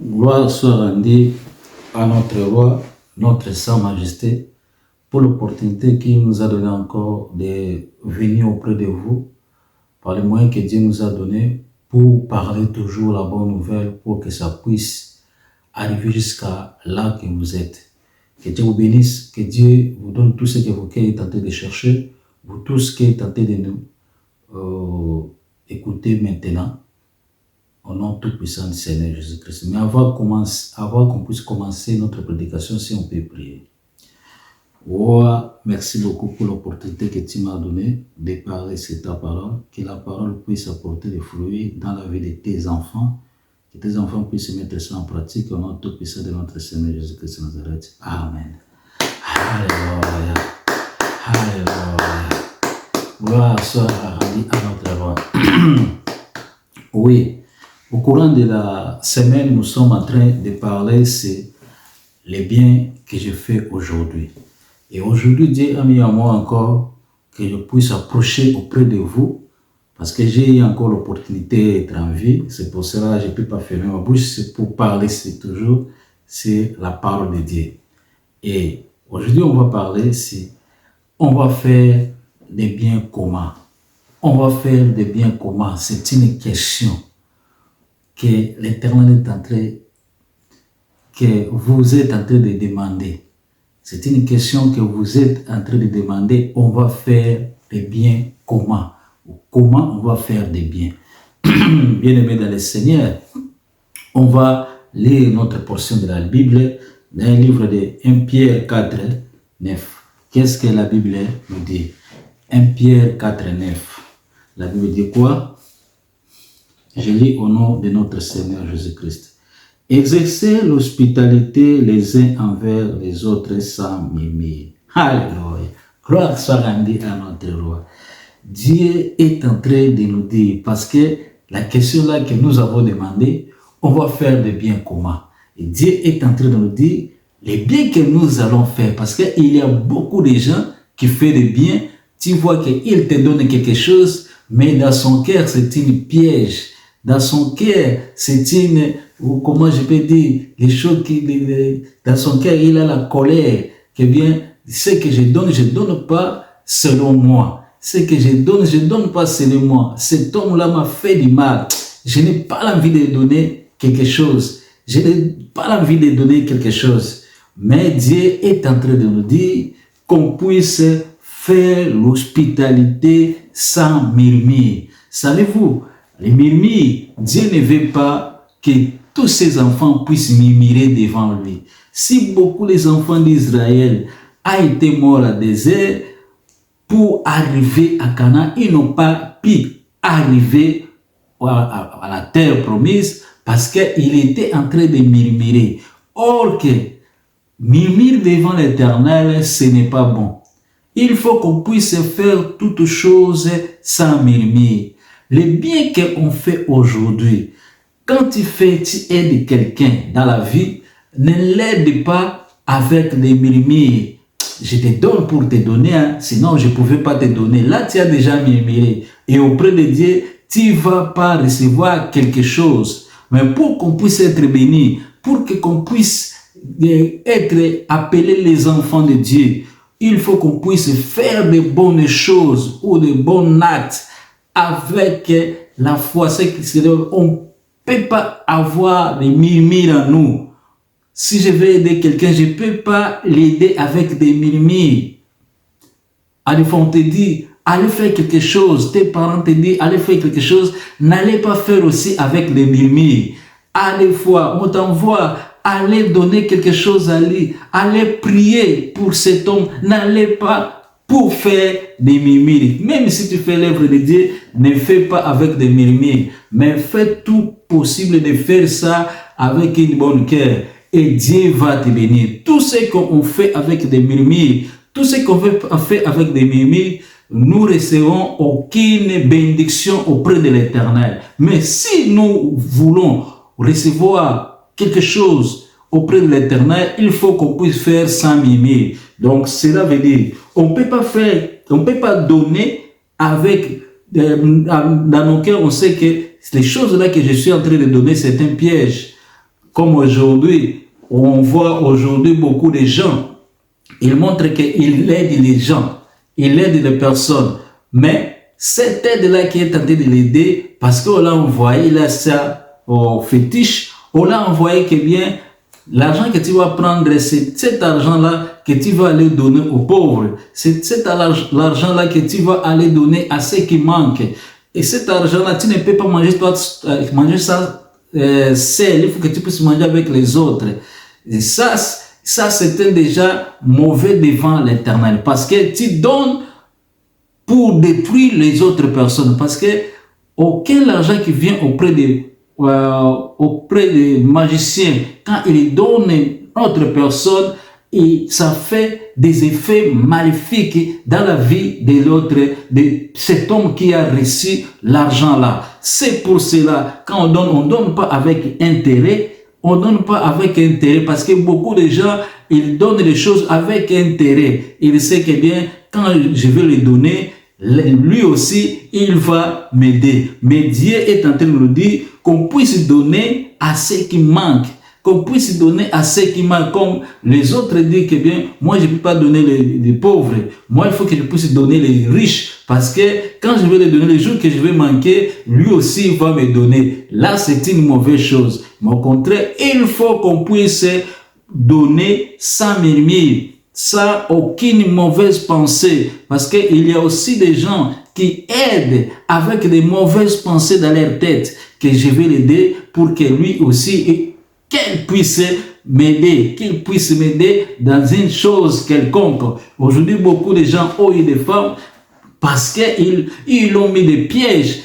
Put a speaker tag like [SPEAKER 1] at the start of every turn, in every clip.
[SPEAKER 1] Gloire soit rendue à notre roi, notre Saint Majesté, pour l'opportunité qu'il nous a donné encore de venir auprès de vous, par les moyens que Dieu nous a donnés, pour parler toujours la bonne nouvelle, pour que ça puisse arriver jusqu'à là que vous êtes. Que Dieu vous bénisse, que Dieu vous donne tout ce que vous êtes tenté de chercher, vous tous qui êtes tentés de nous écouter maintenant, au nom tout-puissant du Seigneur Jésus-Christ. Mais avant qu'on puisse commencer notre prédication, si on peut prier. Merci beaucoup pour l'opportunité que tu m'as donnée de parler sur ta parole, que la parole puisse apporter des fruits dans la vie de tes enfants, que tes enfants puissent mettre ça en pratique au nom tout-puissant de notre Seigneur Jésus-Christ de Nazareth. Amen. Alléluia. Alléluia. Gloire soit rendue à notre roi. Oui, au courant de la semaine, nous sommes en train de parler sur les biens que je fais aujourd'hui. Et aujourd'hui, Dieu a mis à moi encore que je puisse approcher auprès de vous, parce que j'ai eu encore l'opportunité d'être en vie. C'est pour cela que je ne peux pas fermer ma bouche, c'est pour parler, c'est toujours, c'est la parole de Dieu. Et aujourd'hui, on va parler si on va faire des biens communs. On va faire des biens communs. C'est une question que l'Éternel est en train, que vous êtes en train de demander. C'est une question que vous êtes en train de demander. On va faire des biens communs. Comment on va faire des biens? Bien-aimés dans le Seigneur, on va lire notre portion de la Bible dans le livre de 1 Pierre 4, 9. Qu'est-ce que la Bible nous dit? 1 Pierre 4, 9. La Bible dit quoi? Je lis au nom de notre Seigneur Jésus-Christ. Exercez l'hospitalité les uns envers les autres sans murmure. Alléluia. Gloire soit rendue à notre roi. Dieu est en train de nous dire, parce que la question là que nous avons demandé, on va faire des biens communs. Et Dieu est en train de nous dire les biens que nous allons faire, parce qu'il y a beaucoup de gens qui font des biens. Tu vois qu'il te donne quelque chose, mais dans son cœur, c'est une piège. Dans son cœur, c'est une, comment je peux dire, les choses qui, dans son cœur, il a la colère. Que bien, ce que je donne pas selon moi. Ce que je donne pas selon moi. Cet homme-là m'a fait du mal. Je n'ai pas envie de donner quelque chose. Je n'ai pas envie de donner quelque chose. Mais Dieu est en train de nous dire qu'on puisse faire l'hospitalité sans murmure. Savez-vous, les murmures, Dieu ne veut pas que tous ses enfants puissent murmurer devant lui. Si beaucoup des enfants d'Israël ont été morts à désert pour arriver à Canaan, ils n'ont pas pu arriver à la terre promise parce qu'ils étaient en train de murmurer. Or que murmurer devant l'Éternel, ce n'est pas bon. Il faut qu'on puisse faire toutes choses sans murmure. Le bien qu'on fait aujourd'hui, quand tu aides quelqu'un dans la vie, ne l'aide pas avec des murmures. Je te donne pour te donner, hein, sinon je ne pouvais pas te donner. Là, tu as déjà murmuré. Et auprès de Dieu, tu ne vas pas recevoir quelque chose. Mais pour qu'on puisse être béni, pour qu'on puisse être appelé les enfants de Dieu, il faut qu'on puisse faire de bonnes choses ou de bons actes avec la foi. On ne peut pas avoir des murmures en nous. Si je vais aider quelqu'un, je ne peux pas l'aider avec des murmures. Allez, on te dit, allez faire quelque chose. Tes parents te disent, allez faire quelque chose. N'allez pas faire aussi avec des murmures. Allez voir, on t'envoie. Allez donner quelque chose à lui. Allez prier pour cet homme. N'allez pas pour faire des murmures. Même si tu fais l'œuvre de Dieu, ne fais pas avec des murmures. Mais fais tout possible de faire ça avec une bonne cœur. Et Dieu va te bénir. Tout ce qu'on fait avec des murmures, tout ce qu'on fait avec des murmures, nous recevons aucune bénédiction auprès de l'Éternel. Mais si nous voulons recevoir quelque chose auprès de l'Éternel, il faut qu'on puisse faire sans murmure. Donc cela veut dire, on peut pas donner avec, dans nos cœurs, on sait que les choses-là que je suis en train de donner, c'est un piège. Comme aujourd'hui, on voit aujourd'hui beaucoup de gens, ils montrent qu'ils aident les gens, ils aident les personnes, mais cette aide-là qui est tentée de l'aider, parce qu'on l'a envoyé, il a ça au fétiche, on l'a envoyé que bien, l'argent que tu vas prendre, c'est cet argent-là que tu vas aller donner aux pauvres. C'est cet argent-là que tu vas aller donner à ceux qui manquent. Et cet argent-là, tu ne peux pas manger, manger ça seul. Il faut que tu puisses manger avec les autres. Et ça c'était déjà mauvais devant l'Éternel. Parce que tu donnes pour détruire les autres personnes. Parce que aucun argent qui vient auprès des magiciens, quand il donne à autre personne, et ça fait des effets maléfiques dans la vie de l'autre, de cet homme qui a reçu l'argent là. C'est pour cela, quand on donne pas avec intérêt, on donne pas avec intérêt, parce que beaucoup de gens, ils donnent les choses avec intérêt. Ils savent que bien, quand je vais les donner, lui aussi, il va m'aider. Mais Dieu est en train de nous dire qu'on puisse donner à ceux qui manquent, qu'on puisse donner à ceux qui manquent, comme les autres disent que bien, moi je ne peux pas donner les pauvres, moi il faut que je puisse donner les riches, parce que quand je vais les donner, les jours que je vais manquer, lui aussi va me donner. Là c'est une mauvaise chose, mais au contraire, il faut qu'on puisse donner sans murmure, sans aucune mauvaise pensée, parce qu'il y a aussi des gens qui aident avec des mauvaises pensées dans leur tête, que je vais l'aider pour que lui aussi, qu'il puisse m'aider dans une chose quelconque. Aujourd'hui, beaucoup de gens ont eu des femmes parce qu'ils ont mis des pièges.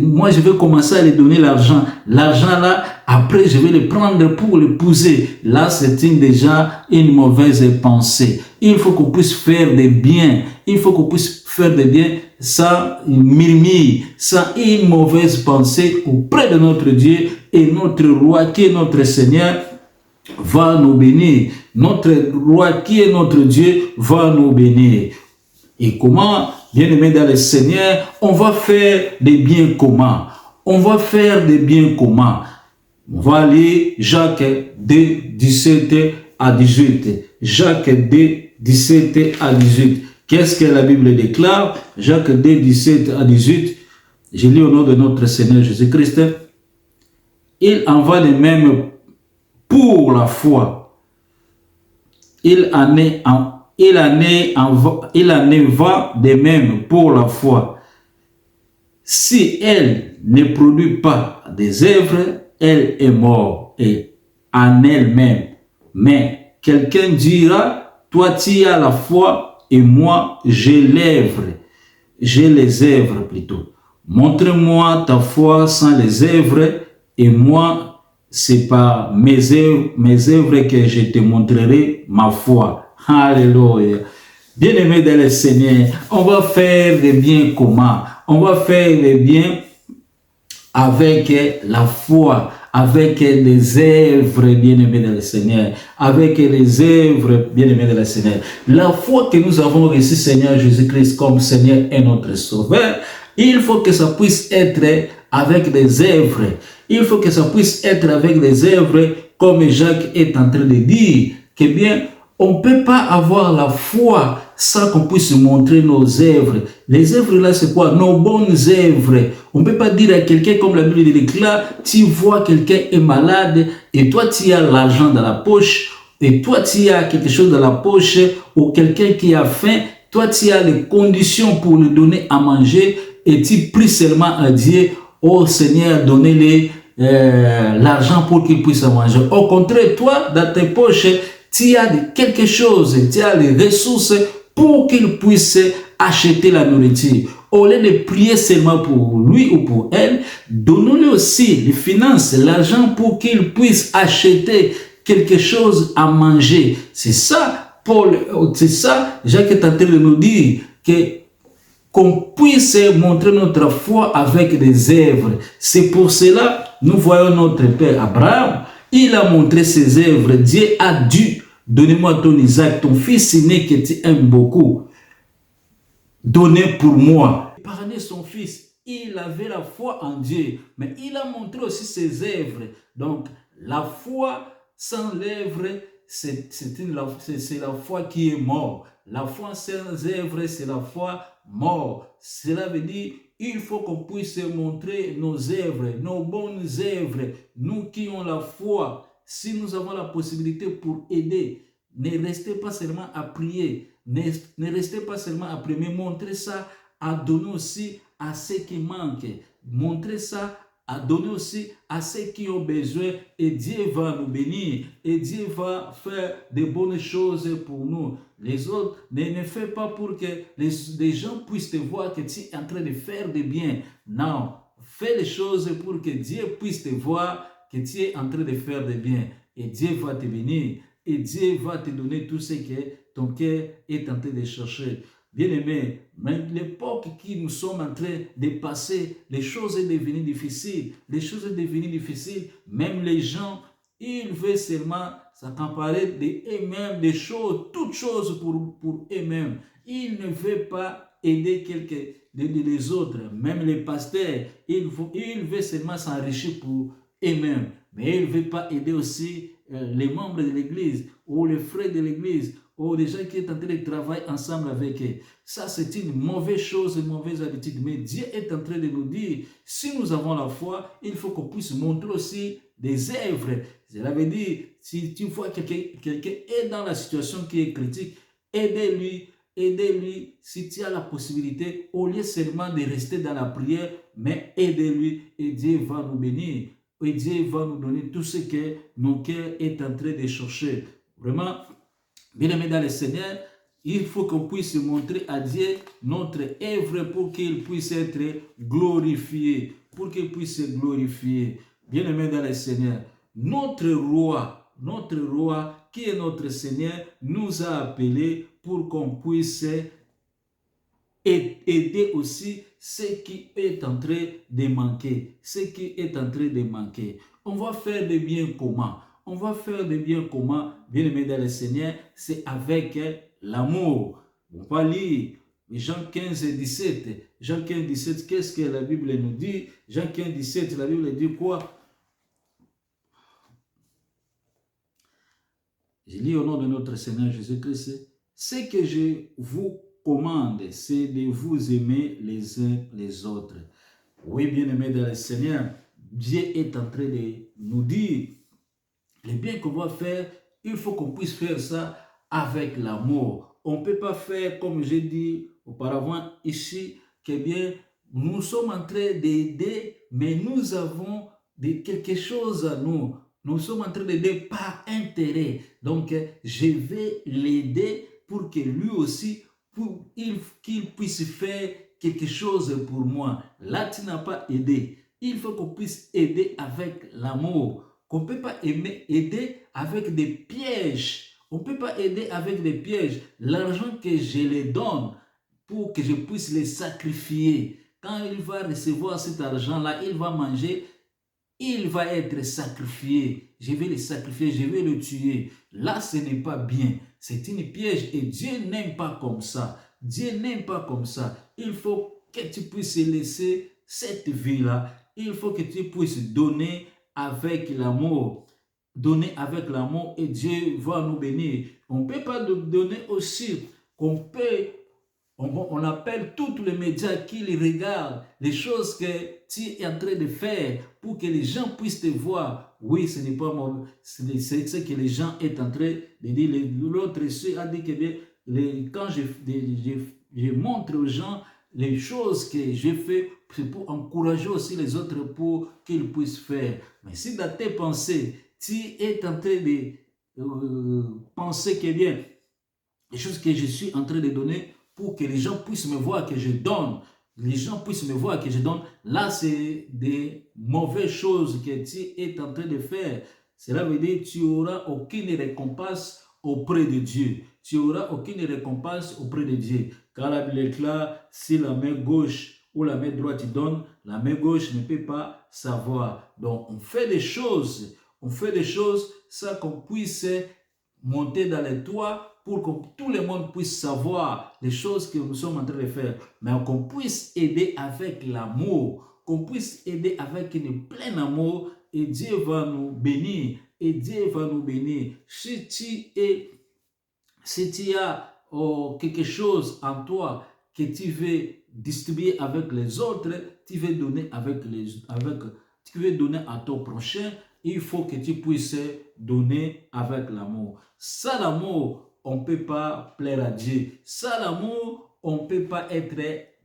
[SPEAKER 1] Moi, je vais commencer à lui donner l'argent. L'argent là, après, je vais le prendre pour l'épouser. Là, c'est déjà une mauvaise pensée. Il faut qu'on puisse faire des biens. Il faut qu'on puisse faire des biens sans murmure, sans une mauvaise pensée auprès de notre Dieu, et notre roi qui est notre Seigneur va nous bénir. Notre roi qui est notre Dieu va nous bénir. Et comment, bien-aimés dans le Seigneur, on va faire des biens communs. On va faire des biens communs. On va lire Jacques 2, 17 à 18. Jacques 2, 17 à 18. Qu'est-ce que la Bible déclare? Jacques 2, 17 à 18. Je lis au nom de notre Seigneur Jésus-Christ. Il en va de même pour la foi. Il en va de même pour la foi. Si elle ne produit pas des œuvres, elle est morte et en elle-même. Mais quelqu'un dira, toi tu as la foi et moi j'ai les œuvres plutôt. Montre-moi ta foi sans les œuvres et moi c'est par mes œuvres que je te montrerai ma foi. Alléluia. Bien-aimés dans le Seigneur, on va faire des biens communs. On va faire des biens avec la foi, avec les œuvres, bien-aimés dans le Seigneur, avec les œuvres, bien-aimés dans le Seigneur. La foi que nous avons reçue, Seigneur Jésus-Christ, comme Seigneur et notre Sauveur, il faut que ça puisse être avec des œuvres. Il faut que ça puisse être avec des œuvres, comme Jacques est en train de dire, que bien, on ne peut pas avoir la foi sans qu'on puisse montrer nos œuvres. Les œuvres là, c'est quoi? Nos bonnes œuvres. On ne peut pas dire à quelqu'un, comme la Bible déclare, tu vois quelqu'un est malade et toi tu as l'argent dans la poche, et toi tu as quelque chose dans la poche, ou quelqu'un qui a faim, toi tu as les conditions pour lui donner à manger, et tu pries seulement à Dieu, oh Seigneur, donnez-les l'argent pour qu'il puisse manger. Au contraire, toi, dans tes poches, tu as quelque chose, tu as les ressources pour qu'il puisse acheter la nourriture. Au lieu de prier seulement pour lui ou pour elle, donnons-lui aussi les finances, l'argent pour qu'il puisse acheter quelque chose à manger. C'est ça, c'est ça, Jacques est en train de nous dire, qu'on puisse montrer notre foi avec des œuvres. C'est pour cela, nous voyons notre père Abraham, il a montré ses œuvres. Dieu a dit, donnez-moi ton Isaac, ton fils aîné que tu aimes beaucoup. Donnez pour moi. Épargnez son fils. il avait la foi en Dieu, mais il a montré aussi ses œuvres. Donc, la foi sans l'œuvre, c'est la foi qui est morte. La foi sans œuvre, c'est la foi morte. Cela veut dire il faut qu'on puisse montrer nos œuvres, nos bonnes œuvres. Nous qui avons la foi, si nous avons la possibilité pour aider, ne restez pas seulement à prier, ne restez pas seulement à prier, mais montrez ça, à donner aussi à ceux qui manquent. Montrez ça, à donner aussi à ceux qui ont besoin, et Dieu va nous bénir, et Dieu va faire de bonnes choses pour nous. Les autres, ne fais pas pour que les gens puissent te voir que tu es en train de faire du bien. Non, fais les choses pour que Dieu puisse te voir que tu es en train de faire du bien. Et Dieu va te bénir, et Dieu va te donner tout ce que ton cœur est en train de chercher. Bien-aimés, mais l'époque que nous sommes en train de passer, les choses sont devenues difficiles. Les choses sont devenues difficiles. Même les gens, ils veulent seulement s'accaparer d'eux-mêmes, des choses, toutes choses pour eux-mêmes. Ils ne veulent pas aider les autres. Même les pasteurs, ils veulent seulement s'enrichir pour eux-mêmes. Mais ils ne veulent pas aider aussi les membres de l'église ou les frères de l'église ou les gens qui sont en train de travailler ensemble avec eux. Ça, c'est une mauvaise chose, une mauvaise habitude. Mais Dieu est en train de nous dire, si nous avons la foi, il faut qu'on puisse montrer aussi des œuvres. Cela veut dire, si tu vois quelqu'un est dans la situation qui est critique, aidez-lui. Aidez-lui si tu as la possibilité, au lieu seulement de rester dans la prière, mais aidez-lui et Dieu va nous bénir. Et Dieu va nous donner tout ce que nos cœurs est en train de chercher. Vraiment, bien-aimés dans le Seigneur, il faut qu'on puisse montrer à Dieu notre œuvre pour qu'il puisse être glorifié. Pour qu'il puisse être glorifié. Bien-aimés dans le Seigneur, notre roi, qui est notre Seigneur, nous a appelés pour qu'on puisse aider aussi ce qui est en train de manquer. Ce qui est en train de manquer. On va faire de bien comment? On va faire de bien comment, bien-aimés dans le Seigneur? C'est avec l'amour. On va lire Jean 15 et 17. Jean 15 et 17, qu'est-ce que la Bible nous dit? Jean 15 et 17, la Bible dit quoi? Je lis au nom de notre Seigneur Jésus-Christ. Ce que je vous commande, c'est de vous aimer les uns les autres. Oui, bien-aimés dans le Seigneur, Dieu est en train de nous dire le bien qu'on va faire, il faut qu'on puisse faire ça avec l'amour. On ne peut pas faire, comme j'ai dit auparavant ici, que bien, nous sommes en train d'aider, mais nous avons quelque chose à nous. Nous sommes en train d'aider par intérêt. Donc, je vais l'aider pour que lui aussi, qu'il puisse faire quelque chose pour moi. Là, tu n'as pas aidé. Il faut qu'on puisse aider avec l'amour. On ne peut pas aider avec des pièges. On ne peut pas aider avec des pièges. L'argent que je lui donne pour que je puisse le sacrifier. Quand il va recevoir cet argent-là, il va manger, il va être sacrifié. Je vais le sacrifier, je vais le tuer. Là, ce n'est pas bien. C'est une piège et Dieu n'aime pas comme ça. Dieu n'aime pas comme ça. Il faut que tu puisses laisser cette vie-là. Il faut que tu puisses donner avec l'amour. Donner avec l'amour et Dieu va nous bénir. On ne peut pas donner aussi on appelle tous les médias qui les regardent, les choses que tu es en train de faire pour que les gens puissent te voir. Oui, ce n'est pas mauvais, c'est ce que les gens sont en train de dire. L'autre a dit que quand je montre aux gens les choses que j'ai fait, c'est pour encourager aussi les autres pour qu'ils puissent faire. Mais si dans tes pensées, tu es en train de penser que bien, les choses que je suis en train de donner pour que les gens puissent me voir que je donne, les gens puissent me voir que je donne, là c'est des mauvaises choses que tu es en train de faire. Cela veut dire que tu n'auras aucune récompense auprès de Dieu. Tu n'auras aucune récompense auprès de Dieu. Car la Bible est claire, si la main gauche ou la main droite donne, la main gauche ne peut pas savoir. Donc on fait des choses sans qu'on puisse monter dans les toits pour que tout le monde puisse savoir les choses que nous sommes en train de faire, mais qu'on puisse aider avec l'amour, qu'on puisse aider avec une plein amour, et Dieu va nous bénir, et Dieu va nous bénir. Si tu as quelque chose en toi que tu veux distribuer avec les autres, tu veux donner tu veux donner à ton prochain, il faut que tu puisses donner avec l'amour. Sans l'amour, on ne peut pas plaire à Dieu. Sans l'amour, on ne peut pas être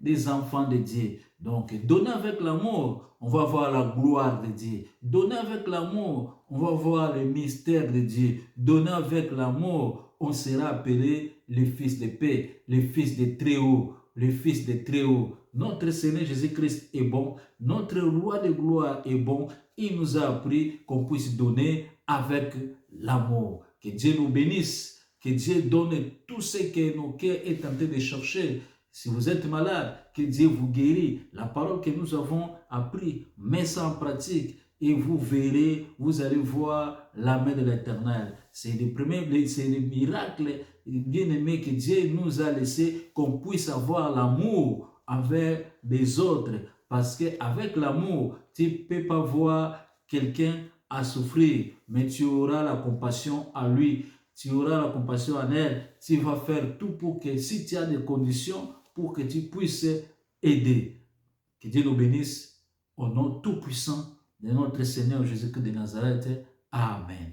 [SPEAKER 1] des enfants de Dieu. Donc, donner avec l'amour, on va voir la gloire de Dieu. Donner avec l'amour, on va voir le mystère de Dieu. Donner avec l'amour, on sera appelé le fils de paix, le fils de Très-Haut, le fils de Très-Haut. Notre Seigneur Jésus-Christ est bon, notre roi de gloire est bon. Il nous a appris qu'on puisse donner avec l'amour. Que Dieu nous bénisse, que Dieu donne tout ce que nos cœurs est en train de chercher. Si vous êtes malade, que Dieu vous guérit. La parole que nous avons appris, mettez ça en pratique et vous verrez, vous allez voir la main de l'Éternel. C'est le miracle bien-aimé que Dieu nous a laissé, qu'on puisse avoir l'amour envers les autres. Parce qu'avec l'amour, tu ne peux pas voir quelqu'un à souffrir, mais tu auras la compassion à lui. Tu auras la compassion en elle. Tu vas faire tout pour que, si tu as des conditions, pour que tu puisses aider. Que Dieu nous bénisse au nom tout puissant de notre Seigneur Jésus-Christ de Nazareth. Amen.